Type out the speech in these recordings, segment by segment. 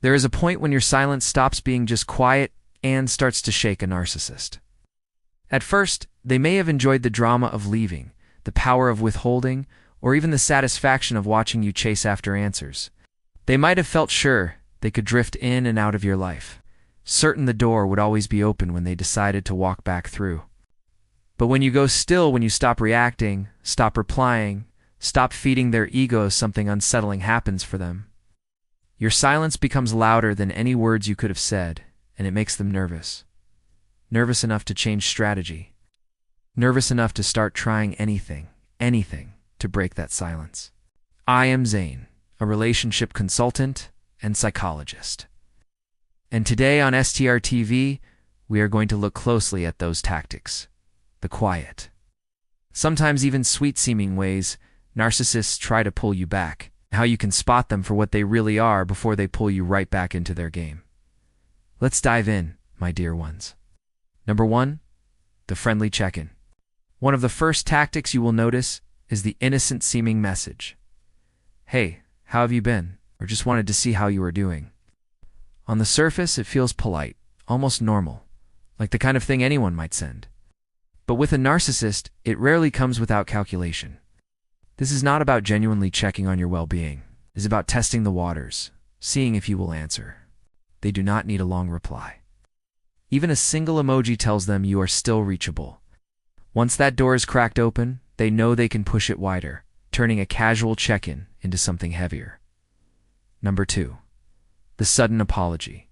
There is a point when your silence stops being just quiet and starts to shake a narcissist. At first, they may have enjoyed the drama of leaving, the power of withholding, or even the satisfaction of watching you chase after answers. They might have felt sure they could drift in and out of your life, certain the door would always be open when they decided to walk back through. But when you go still, when you stop reacting, stop replying, stop feeding their egos, something unsettling happens for them. Your silence becomes louder than any words you could have said, and it makes them nervous. Nervous enough to change strategy. Nervous enough to start trying anything to break that silence. I am Zane, a relationship consultant and psychologist. And today on STR TV, we are going to look closely at those tactics. The quiet, sometimes even sweet-seeming ways narcissists try to pull you back, how you can spot them for what they really are before they pull you right back into their game. Let's dive in, my dear ones. Number 1, the friendly check-in. One of the first tactics you will notice is the innocent-seeming message. Hey, how have you been? Or just wanted to see how you are doing. On the surface, it feels polite, almost normal, like the kind of thing anyone might send. But with a narcissist, it rarely comes without calculation. This is not about genuinely checking on your well-being. It is about testing the waters, seeing if you will answer. They do not need a long reply. Even a single emoji tells them you are still reachable. Once that door is cracked open, they know they can push it wider, turning a casual check-in into something heavier. Number 2, the sudden apology.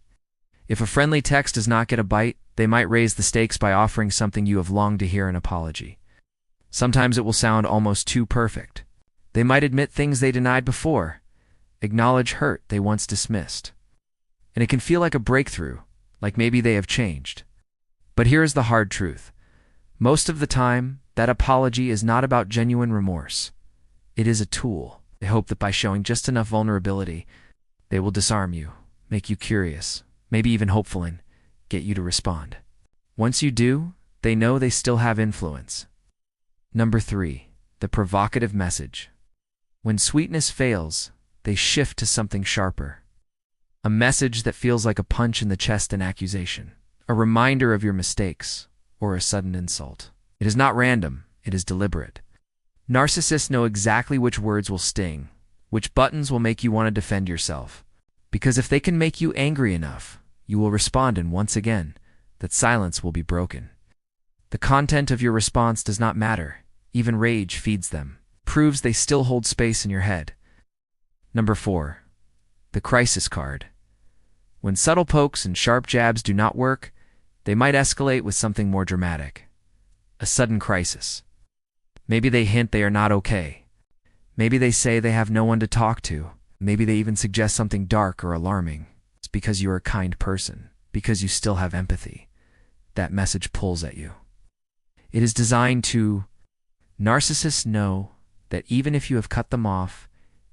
If a friendly text does not get a bite, they might raise the stakes by offering something you have longed to hear: an apology. Sometimes it will sound almost too perfect. They might admit things they denied before, acknowledge hurt they once dismissed. And it can feel like a breakthrough, like maybe they have changed. But here is the hard truth. Most of the time, that apology is not about genuine remorse. It is a tool. They hope that by showing just enough vulnerability, they will disarm you, make you curious, maybe even hopeful, and get you to respond. Once you do, they know they still have influence. Number 3, the provocative message. When sweetness fails, they shift to something sharper. A message that feels like a punch in the chest, an accusation, a reminder of your mistakes, or a sudden insult. It is not random, it is deliberate. Narcissists know exactly which words will sting, which buttons will make you want to defend yourself. Because if they can make you angry enough, you will respond, and once again, that silence will be broken. The content of your response does not matter. Even rage feeds them, proves they still hold space in your head. Number 4, the crisis card. When subtle pokes and sharp jabs do not work, they might escalate with something more dramatic. A sudden crisis. Maybe they hint they are not okay. Maybe they say they have no one to talk to. Maybe they even suggest something dark or alarming. It's because you are a kind person, because you still have empathy. That message pulls at you. It is designed to... Narcissists know that even if you have cut them off,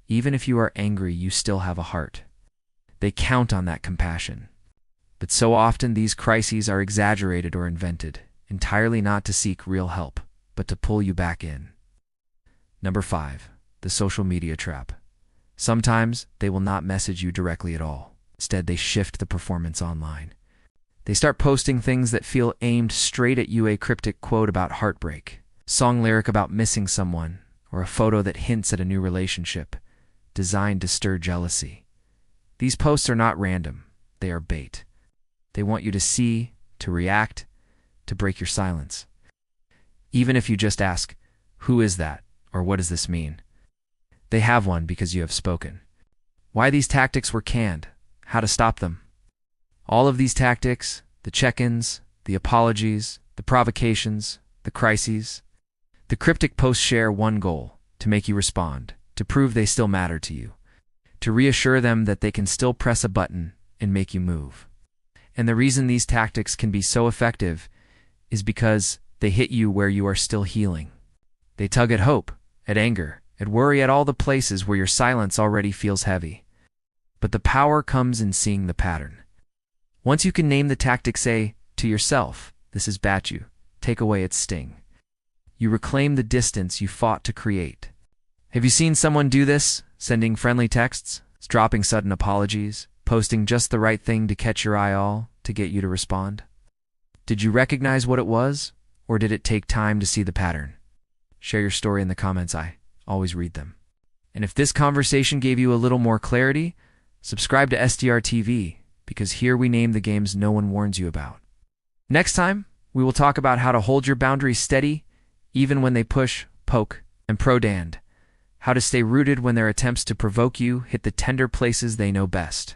even if you are angry, you still have a heart. They count on that compassion. But so often these crises are exaggerated or invented, entirely not to seek real help, but to pull you back in. Number 5, the social media trap. Sometimes they will not message you directly at all. Instead, they shift the performance online. They start posting things that feel aimed straight at you: a cryptic quote about heartbreak, song lyric about missing someone, or a photo that hints at a new relationship, designed to stir jealousy. These posts are not random. They are bait. They want you to see, to react, to break your silence. Even if you just ask, "Who is that?" or "What does this mean?" They have one because you have spoken. Why these tactics were canned, how to stop them. All of these tactics, the check-ins, the apologies, the provocations, the crises, the cryptic posts share one goal: to make you respond, to prove they still matter to you, to reassure them that they can still press a button and make you move. And the reason these tactics can be so effective is because they hit you where you are still healing. They tug at hope, at anger, at worry, at all the places where your silence already feels heavy. But the power comes in seeing the pattern. Once you can name the tactic, say to yourself, "This is Batchu," take away its sting. You reclaim the distance you fought to create. Have you seen someone do this? Sending friendly texts, dropping sudden apologies, posting just the right thing to catch your eye, all to get you to respond? Did you recognize what it was, or did it take time to see the pattern? Share your story in the comments. I always read them. And if this conversation gave you a little more clarity, subscribe to STR TV, because here we name the games no one warns you about. Next time, we will talk about how to hold your boundaries steady, even when they push, poke, and prod, how to stay rooted when their attempts to provoke you hit the tender places they know best.